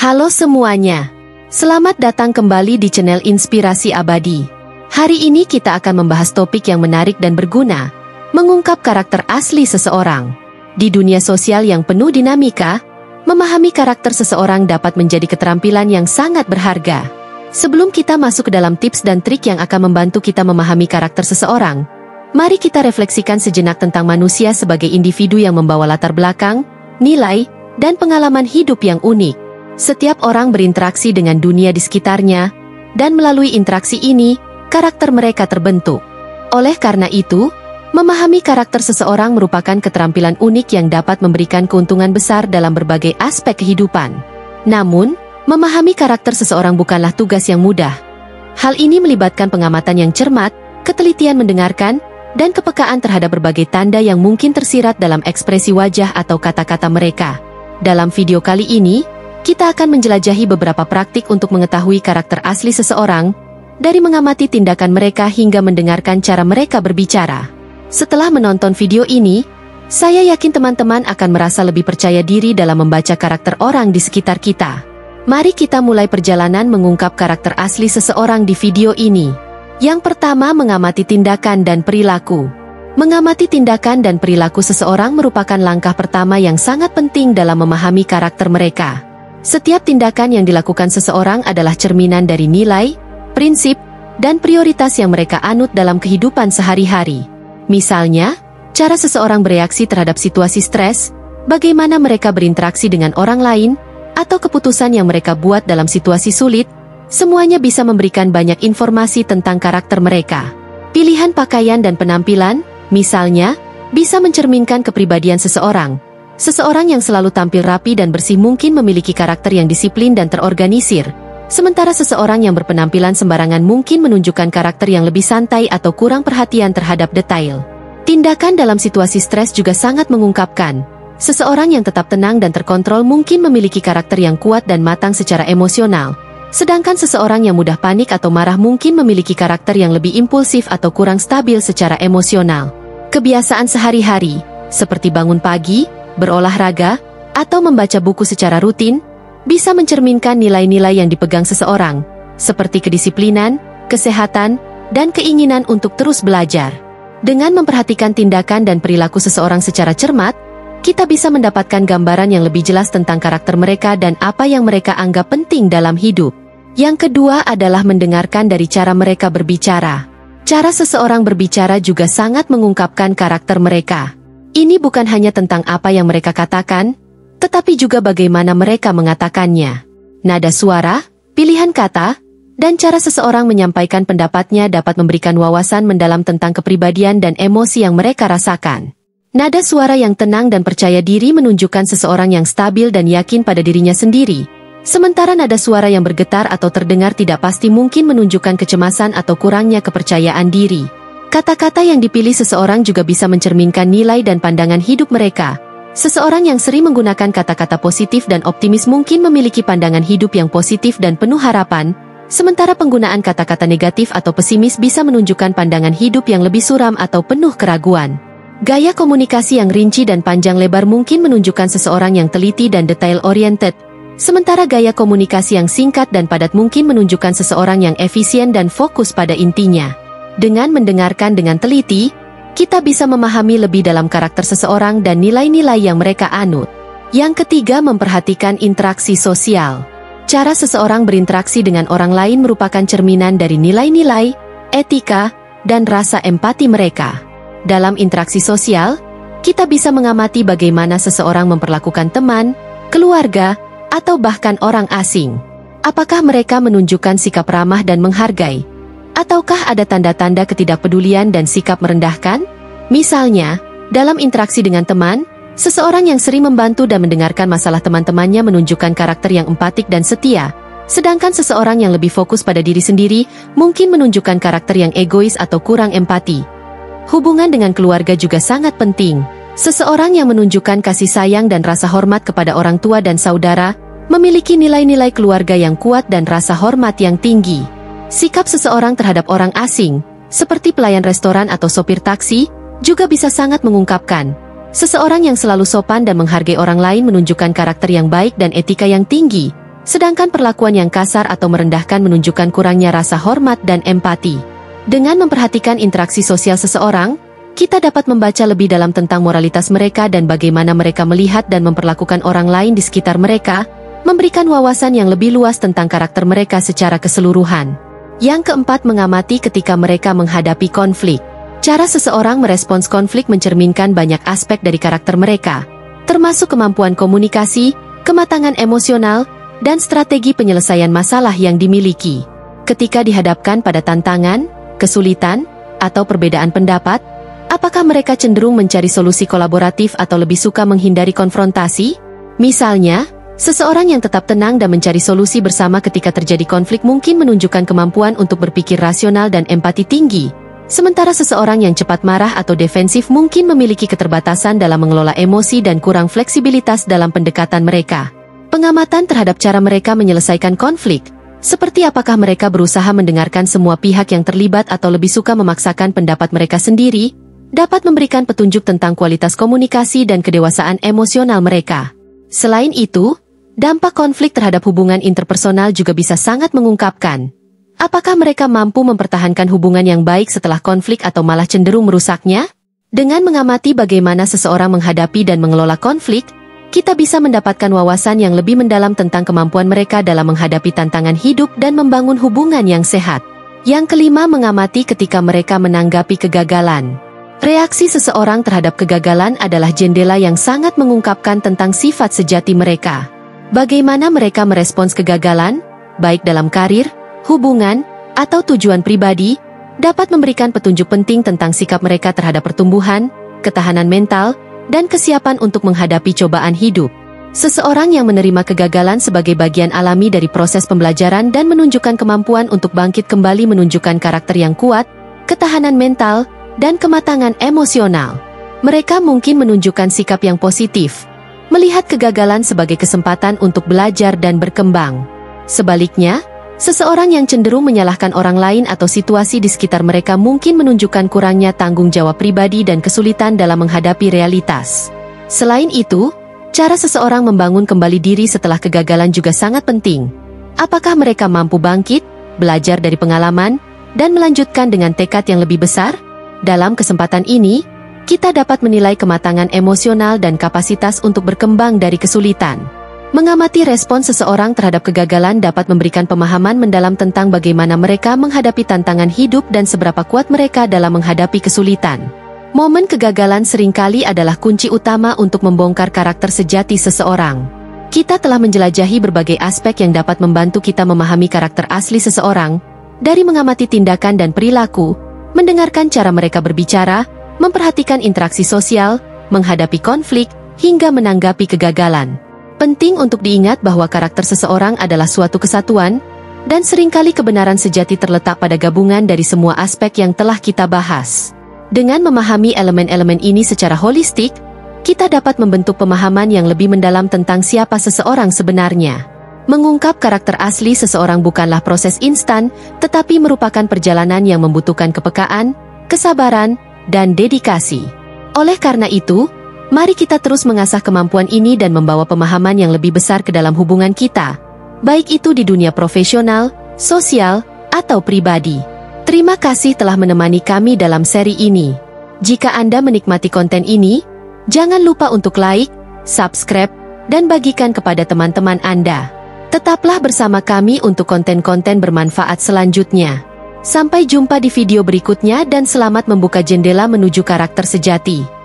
Halo semuanya. Selamat datang kembali di channel Inspirasi Abadi. Hari ini kita akan membahas topik yang menarik dan berguna, mengungkap karakter asli seseorang. Di dunia sosial yang penuh dinamika, memahami karakter seseorang dapat menjadi keterampilan yang sangat berharga. Sebelum kita masuk ke dalam tips dan trik yang akan membantu kita memahami karakter seseorang, mari kita refleksikan sejenak tentang manusia sebagai individu yang membawa latar belakang, nilai, dan pengalaman hidup yang unik. Setiap orang berinteraksi dengan dunia di sekitarnya, dan melalui interaksi ini, karakter mereka terbentuk. Oleh karena itu, memahami karakter seseorang merupakan keterampilan unik yang dapat memberikan keuntungan besar dalam berbagai aspek kehidupan. Namun, memahami karakter seseorang bukanlah tugas yang mudah. Hal ini melibatkan pengamatan yang cermat, ketelitian mendengarkan, dan kepekaan terhadap berbagai tanda yang mungkin tersirat dalam ekspresi wajah atau kata-kata mereka. Dalam video kali ini, kita akan menjelajahi beberapa praktik untuk mengetahui karakter asli seseorang, dari mengamati tindakan mereka hingga mendengarkan cara mereka berbicara. Setelah menonton video ini, saya yakin teman-teman akan merasa lebih percaya diri dalam membaca karakter orang di sekitar kita. Mari kita mulai perjalanan mengungkap karakter asli seseorang di video ini. Yang pertama, mengamati tindakan dan perilaku. Mengamati tindakan dan perilaku seseorang merupakan langkah pertama yang sangat penting dalam memahami karakter mereka. Setiap tindakan yang dilakukan seseorang adalah cerminan dari nilai, prinsip, dan prioritas yang mereka anut dalam kehidupan sehari-hari. Misalnya, cara seseorang bereaksi terhadap situasi stres, bagaimana mereka berinteraksi dengan orang lain, atau keputusan yang mereka buat dalam situasi sulit, semuanya bisa memberikan banyak informasi tentang karakter mereka. Pilihan pakaian dan penampilan, misalnya, bisa mencerminkan kepribadian seseorang. Seseorang yang selalu tampil rapi dan bersih mungkin memiliki karakter yang disiplin dan terorganisir, sementara seseorang yang berpenampilan sembarangan mungkin menunjukkan karakter yang lebih santai atau kurang perhatian terhadap detail. Tindakan dalam situasi stres juga sangat mengungkapkan. Seseorang yang tetap tenang dan terkontrol mungkin memiliki karakter yang kuat dan matang secara emosional, sedangkan seseorang yang mudah panik atau marah mungkin memiliki karakter yang lebih impulsif atau kurang stabil secara emosional. Kebiasaan sehari-hari, seperti bangun pagi, berolahraga, atau membaca buku secara rutin, bisa mencerminkan nilai-nilai yang dipegang seseorang, seperti kedisiplinan, kesehatan, dan keinginan untuk terus belajar. Dengan memperhatikan tindakan dan perilaku seseorang secara cermat, kita bisa mendapatkan gambaran yang lebih jelas tentang karakter mereka dan apa yang mereka anggap penting dalam hidup. Yang kedua adalah mendengarkan dari cara mereka berbicara. Cara seseorang berbicara juga sangat mengungkapkan karakter mereka. Ini bukan hanya tentang apa yang mereka katakan, tetapi juga bagaimana mereka mengatakannya. Nada suara, pilihan kata, dan cara seseorang menyampaikan pendapatnya dapat memberikan wawasan mendalam tentang kepribadian dan emosi yang mereka rasakan. Nada suara yang tenang dan percaya diri menunjukkan seseorang yang stabil dan yakin pada dirinya sendiri. Sementara nada suara yang bergetar atau terdengar tidak pasti mungkin menunjukkan kecemasan atau kurangnya kepercayaan diri. Kata-kata yang dipilih seseorang juga bisa mencerminkan nilai dan pandangan hidup mereka. Seseorang yang sering menggunakan kata-kata positif dan optimis mungkin memiliki pandangan hidup yang positif dan penuh harapan, sementara penggunaan kata-kata negatif atau pesimis bisa menunjukkan pandangan hidup yang lebih suram atau penuh keraguan. Gaya komunikasi yang rinci dan panjang lebar mungkin menunjukkan seseorang yang teliti dan detail-oriented, sementara gaya komunikasi yang singkat dan padat mungkin menunjukkan seseorang yang efisien dan fokus pada intinya. Dengan mendengarkan dengan teliti, kita bisa memahami lebih dalam karakter seseorang dan nilai-nilai yang mereka anut. Yang ketiga, memperhatikan interaksi sosial. Cara seseorang berinteraksi dengan orang lain merupakan cerminan dari nilai-nilai, etika, dan rasa empati mereka. Dalam interaksi sosial, kita bisa mengamati bagaimana seseorang memperlakukan teman, keluarga, atau bahkan orang asing. Apakah mereka menunjukkan sikap ramah dan menghargai? Ataukah ada tanda-tanda ketidakpedulian dan sikap merendahkan? Misalnya, dalam interaksi dengan teman, seseorang yang sering membantu dan mendengarkan masalah teman-temannya menunjukkan karakter yang empatik dan setia, sedangkan seseorang yang lebih fokus pada diri sendiri mungkin menunjukkan karakter yang egois atau kurang empati. Hubungan dengan keluarga juga sangat penting. Seseorang yang menunjukkan kasih sayang dan rasa hormat kepada orang tua dan saudara, memiliki nilai-nilai keluarga yang kuat dan rasa hormat yang tinggi. Sikap seseorang terhadap orang asing, seperti pelayan restoran atau sopir taksi, juga bisa sangat mengungkapkan. Seseorang yang selalu sopan dan menghargai orang lain menunjukkan karakter yang baik dan etika yang tinggi, Sedangkan perlakuan yang kasar atau merendahkan menunjukkan kurangnya rasa hormat dan empati. Dengan memperhatikan interaksi sosial seseorang, kita dapat membaca lebih dalam tentang moralitas mereka dan bagaimana mereka melihat dan memperlakukan orang lain di sekitar mereka, memberikan wawasan yang lebih luas tentang karakter mereka secara keseluruhan. Yang keempat, mengamati ketika mereka menghadapi konflik. Cara seseorang merespons konflik mencerminkan banyak aspek dari karakter mereka, termasuk kemampuan komunikasi, kematangan emosional, dan strategi penyelesaian masalah yang dimiliki. Ketika dihadapkan pada tantangan, kesulitan, atau perbedaan pendapat, apakah mereka cenderung mencari solusi kolaboratif atau lebih suka menghindari konfrontasi? Misalnya, seseorang yang tetap tenang dan mencari solusi bersama ketika terjadi konflik mungkin menunjukkan kemampuan untuk berpikir rasional dan empati tinggi. Sementara seseorang yang cepat marah atau defensif mungkin memiliki keterbatasan dalam mengelola emosi dan kurang fleksibilitas dalam pendekatan mereka. Pengamatan terhadap cara mereka menyelesaikan konflik, seperti apakah mereka berusaha mendengarkan semua pihak yang terlibat atau lebih suka memaksakan pendapat mereka sendiri, dapat memberikan petunjuk tentang kualitas komunikasi dan kedewasaan emosional mereka. Selain itu, dampak konflik terhadap hubungan interpersonal juga bisa sangat mengungkapkan apakah mereka mampu mempertahankan hubungan yang baik setelah konflik atau malah cenderung merusaknya. Dengan mengamati bagaimana seseorang menghadapi dan mengelola konflik, kita bisa mendapatkan wawasan yang lebih mendalam tentang kemampuan mereka dalam menghadapi tantangan hidup dan membangun hubungan yang sehat. Yang kelima, mengamati ketika mereka menanggapi kegagalan. Reaksi seseorang terhadap kegagalan adalah jendela yang sangat mengungkapkan tentang sifat sejati mereka. Bagaimana mereka merespons kegagalan, baik dalam karir, hubungan, atau tujuan pribadi, dapat memberikan petunjuk penting tentang sikap mereka terhadap pertumbuhan, ketahanan mental, dan kesiapan untuk menghadapi cobaan hidup. Seseorang yang menerima kegagalan sebagai bagian alami dari proses pembelajaran dan menunjukkan kemampuan untuk bangkit kembali menunjukkan karakter yang kuat, ketahanan mental, dan kematangan emosional. Mereka mungkin menunjukkan sikap yang positif, melihat kegagalan sebagai kesempatan untuk belajar dan berkembang. Sebaliknya, seseorang yang cenderung menyalahkan orang lain atau situasi di sekitar mereka mungkin menunjukkan kurangnya tanggung jawab pribadi dan kesulitan dalam menghadapi realitas. Selain itu, cara seseorang membangun kembali diri setelah kegagalan juga sangat penting. Apakah mereka mampu bangkit, belajar dari pengalaman, dan melanjutkan dengan tekad yang lebih besar? Dalam kesempatan ini, kita dapat menilai kematangan emosional dan kapasitas untuk berkembang dari kesulitan. Mengamati respons seseorang terhadap kegagalan dapat memberikan pemahaman mendalam tentang bagaimana mereka menghadapi tantangan hidup dan seberapa kuat mereka dalam menghadapi kesulitan. Momen kegagalan seringkali adalah kunci utama untuk membongkar karakter sejati seseorang. Kita telah menjelajahi berbagai aspek yang dapat membantu kita memahami karakter asli seseorang, dari mengamati tindakan dan perilaku, mendengarkan cara mereka berbicara, memperhatikan interaksi sosial, menghadapi konflik, hingga menanggapi kegagalan. Penting untuk diingat bahwa karakter seseorang adalah suatu kesatuan, dan seringkali kebenaran sejati terletak pada gabungan dari semua aspek yang telah kita bahas. Dengan memahami elemen-elemen ini secara holistik, kita dapat membentuk pemahaman yang lebih mendalam tentang siapa seseorang sebenarnya. Mengungkap karakter asli seseorang bukanlah proses instan, tetapi merupakan perjalanan yang membutuhkan kepekaan, kesabaran, dan dedikasi. Oleh karena itu, mari kita terus mengasah kemampuan ini dan membawa pemahaman yang lebih besar ke dalam hubungan kita, baik itu di dunia profesional, sosial, atau pribadi. Terima kasih telah menemani kami dalam seri ini. Jika Anda menikmati konten ini, jangan lupa untuk like, subscribe, dan bagikan kepada teman-teman Anda. Tetaplah bersama kami untuk konten-konten bermanfaat selanjutnya. Sampai jumpa di video berikutnya dan selamat membuka jendela menuju karakter sejati.